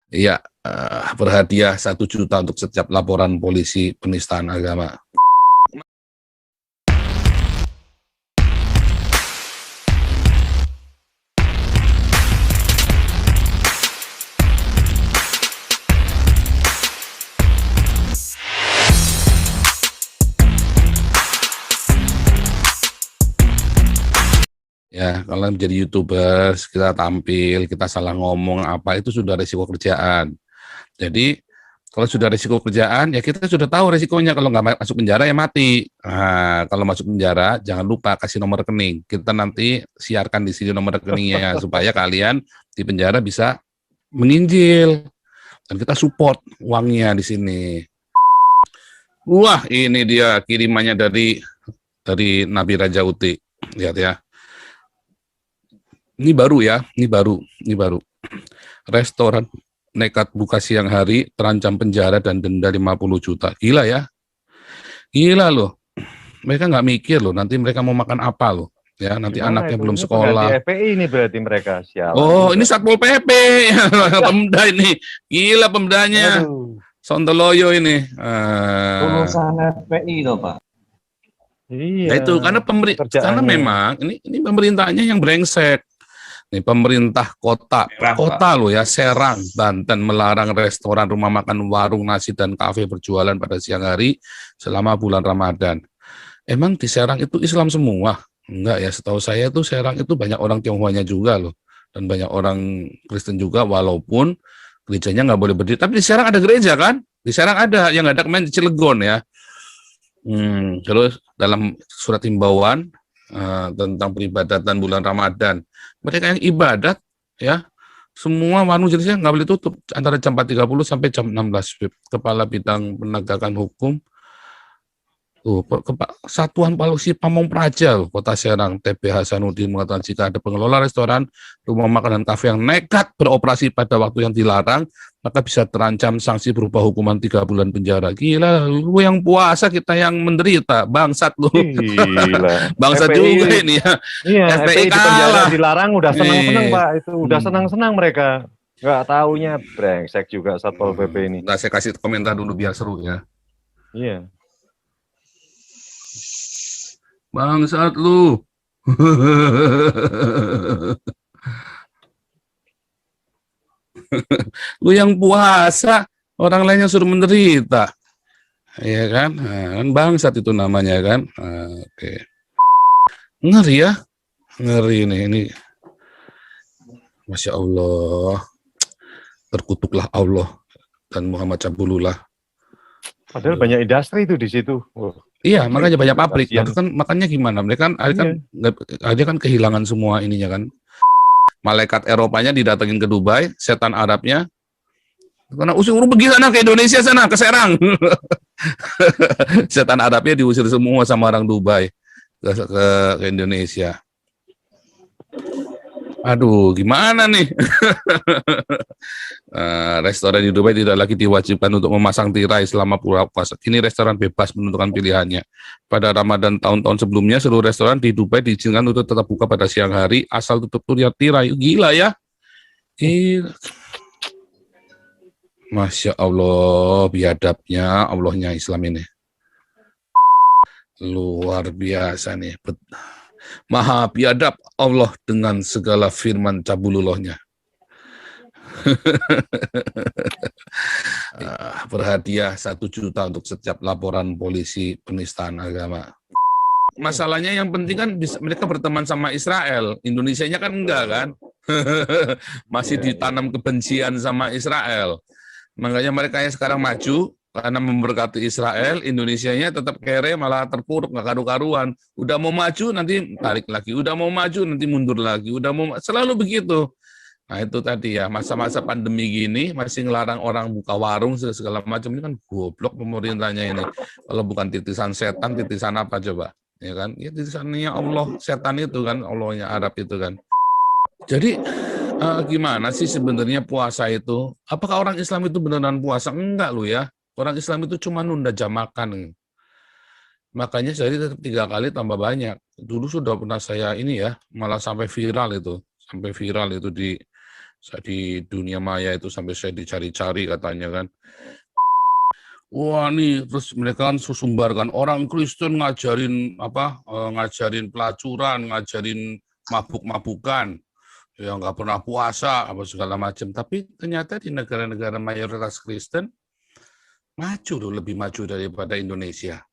Iya, berhadiah 1 juta untuk setiap laporan polisi penistaan agama. Ya, kalau menjadi YouTubers, kita tampil, kita salah ngomong apa, itu sudah resiko kerjaan. Jadi, kalau sudah resiko kerjaan, ya kita sudah tahu resikonya. Kalau nggak masuk penjara, ya mati. Nah, kalau masuk penjara, jangan lupa kasih nomor rekening. Kita nanti siarkan di sini nomor rekeningnya, supaya kalian di penjara bisa menginjil. Dan kita support uangnya di sini. Wah, ini dia kirimannya dari Nabi Raja Uti. Lihat ya. Ini baru ya, ini baru. Restoran nekat buka siang hari, terancam penjara dan denda 50 juta. Gila ya, gila loh. Mereka nggak mikir loh, nanti mereka mau makan apa loh. Ya, nanti Gimana anaknya itu? belum Ini pengganti sekolah. FPI ini berarti mereka, sialan Oh, juga. ini Satpol PP, Pemda ini. Gila pemdanya. Aduh. Sontoloyo ini. Lulusan FPI loh Pak. Iya. Ya itu karena karena Kerjaannya. memang ini pemerintahnya yang brengsek. Nih pemerintah kota loh ya, Serang, Banten melarang restoran, rumah makan, warung nasi dan kafe berjualan pada siang hari selama bulan Ramadan. Emang di Serang itu Islam semua? Enggak ya, setahu saya itu Serang itu banyak orang Tionghoanya juga loh, dan banyak orang Kristen juga, walaupun gerejanya nggak boleh berdiri. Tapi di Serang ada gereja kan? Di Serang ada, yang nggak ada kemarin di Cilegon ya. Terus dalam surat himbauan tentang peribadatan bulan Ramadan, mereka yang ibadat ya, semua warung jenisnya nggak boleh tutup antara jam 4.30 sampai jam 16. Kepala Bidang Penegakan Hukum Satuan Polisi Pamong Praja Kota Serang, TP Hasanuddin, mengatakan jika ada pengelola restoran, rumah makan dan kafe yang nekat beroperasi pada waktu yang dilarang, maka bisa terancam sanksi berupa hukuman 3 bulan penjara. Gila, lu yang puasa, kita yang menderita, bangsat lu. Gila. Bangsat FPI, juga ini ya. iya, FPI FPI di penjara kalah. dilarang udah senang-senang Pak. Itu udah Hmm. senang-senang mereka. Nggak taunya brengsek juga Satpol PP ini. Nah, saya kasih komentar dulu biar seru ya. Iya. Bangsat lu. Lu yang puasa, orang lainnya suruh menderita. Iya kan? Nah, kan bangsat itu namanya kan. Oke. Ngeri ya. Ngeri ini. Masya Allah. Terkutuklah Allah dan Muhammad Cabulullah. Padahal banyak industri itu di situ. Iya, makanya banyak pabrik. Kasian. Makanya gimana? Mereka kan kehilangan semua ininya kan. Malaikat Eropanya didatengin ke Dubai, setan Arabnya, karena usir pergi sana ke Indonesia sana, ke Serang. Setan Arabnya diusir semua sama orang Dubai ke Indonesia. Aduh, gimana nih? Restoran di Dubai tidak lagi diwajibkan untuk memasang tirai selama puasa. Kini restoran bebas menentukan pilihannya. Pada Ramadan tahun-tahun sebelumnya, seluruh restoran di Dubai diizinkan untuk tetap buka pada siang hari, asal tutup tirai. Gila ya? Gila. Masya Allah, biadabnya Allahnya Islam ini. Luar biasa nih. Maha biadab Allah dengan segala firman cabulullahnya. Berhadiah 1 juta untuk setiap laporan polisi penistaan agama. Masalahnya yang penting kan mereka berteman sama Israel. Indonesianya kan enggak kan? Masih ditanam kebencian sama Israel. Makanya mereka yang sekarang maju karena memberkati Israel, Indonesianya tetap kere, malah terpuruk, nggak karu-karuan. Udah mau maju nanti tarik lagi, udah mau maju nanti mundur lagi, selalu begitu. Nah itu tadi ya, masa-masa pandemi gini masih ngelarang orang buka warung segala macam, ini kan goblok pemerintahnya ini. Kalau bukan titisan setan, titisan apa coba? Ya kan? Ya titisannya Allah, setan itu kan, Allahnya Arab itu kan. Jadi gimana sih sebenarnya puasa itu? Apakah orang Islam itu beneran puasa? Enggak loh ya. Orang Islam itu cuma nunda jam makan. Makanya saya tetap 3 kali tambah banyak. Dulu sudah pernah saya ini ya, malah sampai viral itu di Di dunia maya itu sampai saya dicari-cari katanya kan. Wah nih, terus mereka kan sumbarkan orang Kristen ngajarin ngajarin pelacuran, ngajarin mabuk-mabukan, ya nggak pernah puasa apa segala macam. Tapi ternyata di negara-negara mayoritas Kristen maju loh, lebih maju daripada Indonesia.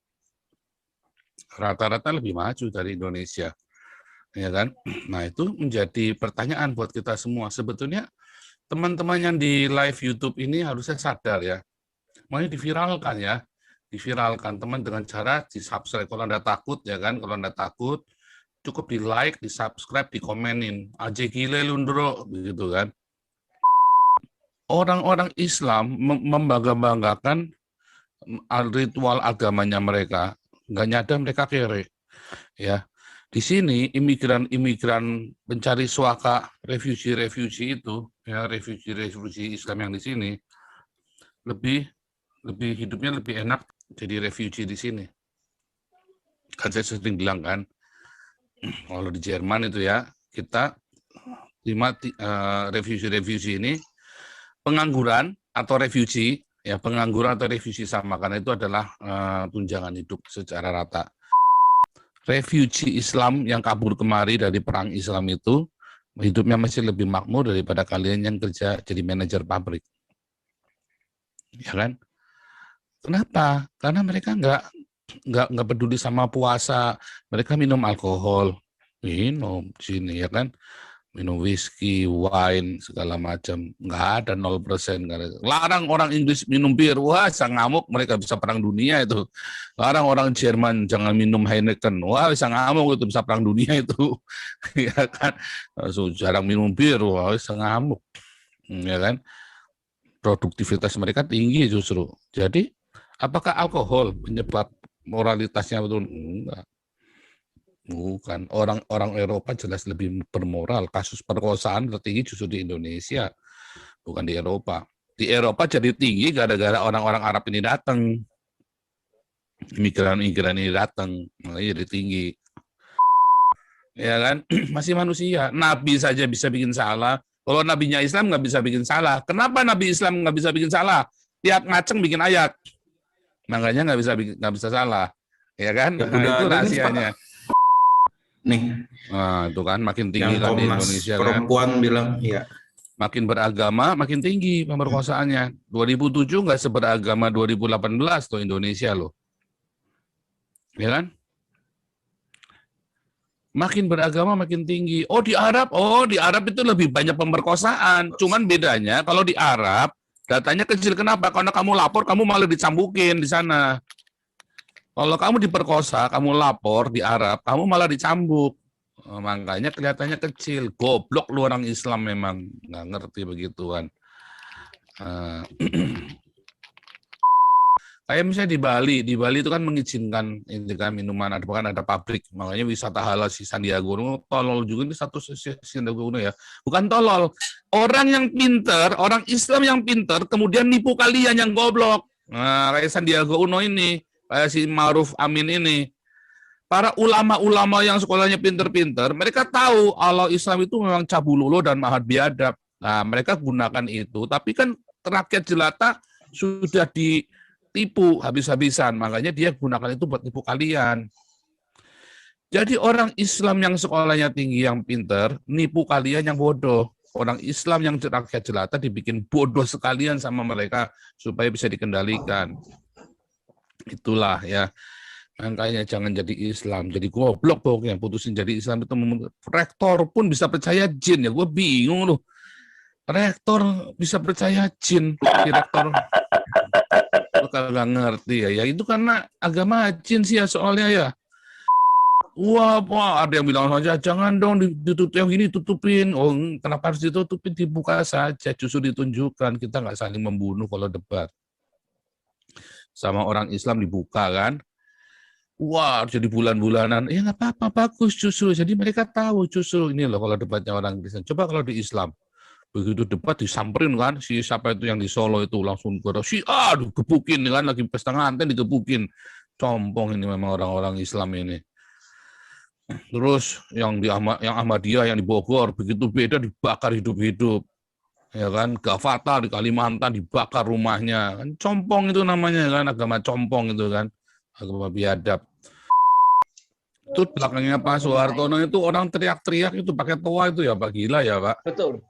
Rata-rata lebih maju dari Indonesia, ya kan? Nah itu menjadi pertanyaan buat kita semua. Sebetulnya teman-teman yang di live YouTube ini harusnya sadar ya, makanya diviralkan ya, diviralkan teman dengan cara di subscribe. Kalau Anda takut ya kan, kalau Anda takut cukup di like, di subscribe, di komenin. Aja gile lundro, begitu kan. Orang-orang Islam membangga-banggakan ritual agamanya mereka, nggak nyadar mereka kere. Ya, di sini imigran-imigran pencari suaka, refugee itu, ya refugee Islam yang di sini lebih hidupnya lebih enak jadi refugee di sini. Kan saya sering bilang kan, kalau di Jerman itu ya kita refugee ini pengangguran atau refugee, ya pengangguran atau refugee sama, karena itu adalah tunjangan hidup secara rata. Refugee Islam yang kabur kemari dari perang Islam itu hidupnya masih lebih makmur daripada kalian yang kerja jadi manajer pabrik, ya kan? Kenapa? Karena mereka nggak peduli sama puasa, mereka minum alkohol, minum di sini ya kan, minum whisky, wine, segala macam, nggak ada 0%. Larang orang Inggris minum bir, wah bisa ngamuk, mereka bisa perang dunia itu. Larang orang Jerman jangan minum Heineken, wah bisa ngamuk, itu bisa perang dunia itu. Ya kan, so, jarang minum bir, wah bisa ngamuk, ya kan. Produktivitas mereka tinggi justru. Jadi, apakah alkohol penyebab moralitasnya betul? Enggak. Bukan. Orang Eropa jelas lebih bermoral. Kasus perkosaan tertinggi justru di Indonesia, bukan di Eropa. Di Eropa jadi tinggi gara-gara orang-orang Arab ini datang. Imigran ini datang, makanya jadi tinggi. Ya kan? Masih manusia. Nabi saja bisa bikin salah. Kalau nabinya Islam nggak bisa bikin salah. Kenapa Nabi Islam nggak bisa bikin salah? Tiap ngaceng bikin ayat. Makanya nggak bisa salah. Ya kan? Ya, Nah, itu rahasianya. Nih, Nah, itu kan makin tinggi yang kan di Komnas Indonesia kan. Perempuan bilang, iya. Makin beragama, makin tinggi pemerkosaannya. 2007 nggak seberagama 2018 tuh Indonesia loh. Ya kan? Makin beragama makin tinggi. Oh di Arab itu lebih banyak pemerkosaan. Cuman bedanya kalau di Arab datanya kecil. Kenapa? Karena kamu lapor, kamu malah dicambukin di sana. Kalau kamu diperkosa, kamu lapor di Arab, kamu malah dicambuk. Makanya kelihatannya kecil. Goblok lu orang Islam memang. Nggak ngerti begituan. Kayak misalnya di Bali itu kan mengizinkan ini kan minuman, bahkan ada pabrik. Makanya wisata halal si Sandiaga Uno tolol juga, ini satu Sandiaga Uno ya. Bukan tolol. Orang yang pinter, orang Islam yang pinter, kemudian nipu kalian yang goblok. Nah, kayak Sandiaga Uno ini, kayak si Ma'ruf Amin ini. Para ulama-ulama yang sekolahnya pinter-pinter, mereka tahu kalau Islam itu memang cabululo dan mahat biadab. Nah, mereka gunakan itu. Tapi kan rakyat jelata sudah ditipu habis-habisan. Makanya dia gunakan itu buat tipu kalian. Jadi orang Islam yang sekolahnya tinggi, yang pinter, nipu kalian yang bodoh. Orang Islam yang rakyat jelata dibikin bodoh sekalian sama mereka supaya bisa dikendalikan. Itulah ya. Makanya jangan jadi Islam, jadi goblok pokoknya, putusin jadi Islam itu. Rektor pun bisa percaya jin ya, gue bingung loh. Rektor bisa percaya jin, direktor lu kagak ngerti ya. Ya itu karena agama jin sih ya soalnya ya. Wah, ada yang bilang saja jangan dong ditutup yang ini tutupin. Oh, kenapa harus ditutupin? Dibuka saja, justru ditunjukkan kita nggak saling membunuh kalau debat. Sama orang Islam dibuka kan. Wah, jadi bulan-bulanan. Ya nggak apa-apa, bagus justru. Jadi mereka tahu justru ini loh kalau debatnya orang Kristen. Coba kalau di Islam, begitu debat disamperin kan, si siapa itu yang di Solo itu langsung aduh gebukin kan, lagi pesta nganten digebukin. Compong ini memang orang-orang Islam ini. Terus yang Ahmadiyah yang di Bogor begitu beda dibakar hidup-hidup. Ya kan, Gavata di Kalimantan dibakar rumahnya. Kan compong itu namanya kan, agama compong itu kan. Agama biadab. Itu belakangnya Pak Soehartono itu orang teriak-teriak itu pakai toa itu ya Pak, gila ya Pak. Betul.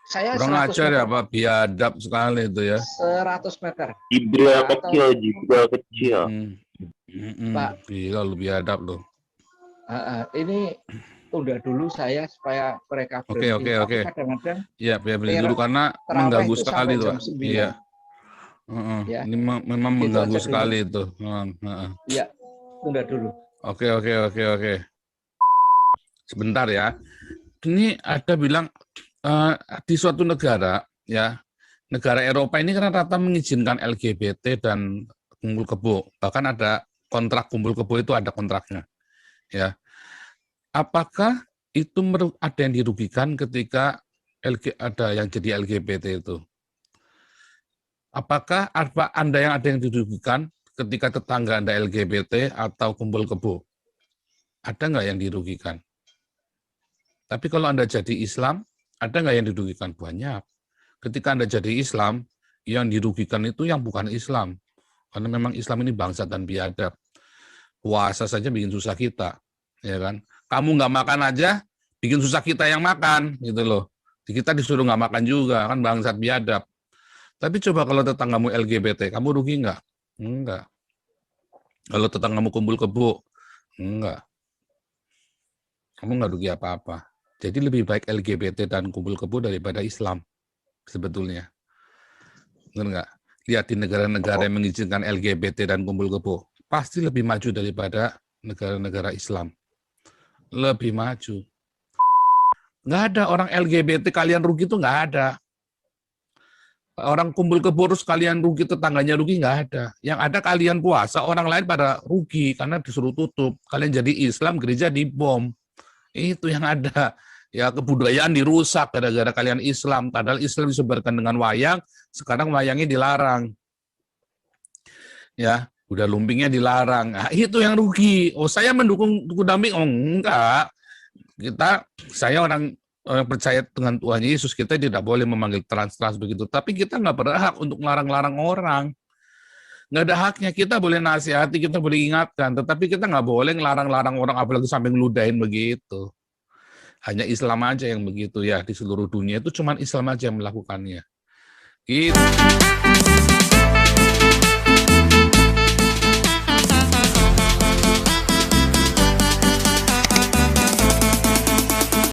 Saya Kurang 100 ajar ya meter. Pak, biadab sekali itu ya. 100 meter. Jibril Atau- kecil, Jibril kecil. Pak. Gila lu biadab lu. Ini tunda dulu saya supaya mereka Oke, berhenti. oke, oke. Tapi kadang-kadang Iya, biar beli Teror dulu karena terawih mengganggu itu sekali sampai tuh. jam Pak. 9. Iya. Ya. Ini memang Gitu mengganggu aja dulu. sekali itu. ya tunda dulu. Oke. Sebentar ya. Ini ada bilang di suatu negara ya, negara Eropa ini kan rata mengizinkan LGBT dan kumpul kebo. Bahkan ada kontrak kumpul kebo itu ada kontraknya. Ya. Apakah itu ada yang dirugikan ketika ada yang jadi LGBT itu? Apakah Anda yang ada yang dirugikan ketika tetangga Anda LGBT atau kumpul kebo? Ada nggak yang dirugikan? Tapi kalau Anda jadi Islam, ada nggak yang dirugikan? Banyak. Ketika Anda jadi Islam, yang dirugikan itu yang bukan Islam. Karena memang Islam ini bangsat dan biadab. Puasa saja bikin susah kita. Ya kan? Kamu nggak makan aja, bikin susah kita yang makan. Gitu loh. Kita disuruh nggak makan juga, kan bangsat biadab. Tapi coba kalau tetanggamu LGBT, kamu rugi nggak? Enggak. Kalau tetanggamu kumpul kebo, enggak. Kamu nggak rugi apa-apa. Jadi lebih baik LGBT dan kumpul kebo daripada Islam, sebetulnya. Benar nggak? Lihat di negara-negara yang mengizinkan LGBT dan kumpul kebo, pasti lebih maju daripada negara-negara Islam. Lebih maju. Nggak ada orang LGBT kalian rugi itu nggak ada. Orang kumpul kebo terus kalian rugi, tetangganya rugi, nggak ada. Yang ada kalian puasa, orang lain pada rugi karena disuruh tutup. Kalian jadi Islam, gereja dibom. Itu yang ada. Ya kebudayaan dirusak gara-gara kalian Islam. Padahal Islam disebarkan dengan wayang, sekarang wayangnya dilarang. Ya, udah lumpingnya dilarang. Nah, itu yang rugi. Oh, saya mendukung Tugu Damai. Oh, enggak. Saya orang percaya dengan Tuhan Yesus, kita tidak boleh memanggil trans begitu. Tapi kita nggak berhak untuk melarang-larang orang. Nggak ada haknya. Kita boleh nasihati, kita boleh ingatkan. Tetapi kita nggak boleh ngelarang-larang orang, apalagi sampai ngeludahin begitu. Hanya Islam aja yang begitu ya. Di seluruh dunia itu cuma Islam aja yang melakukannya. Gitu.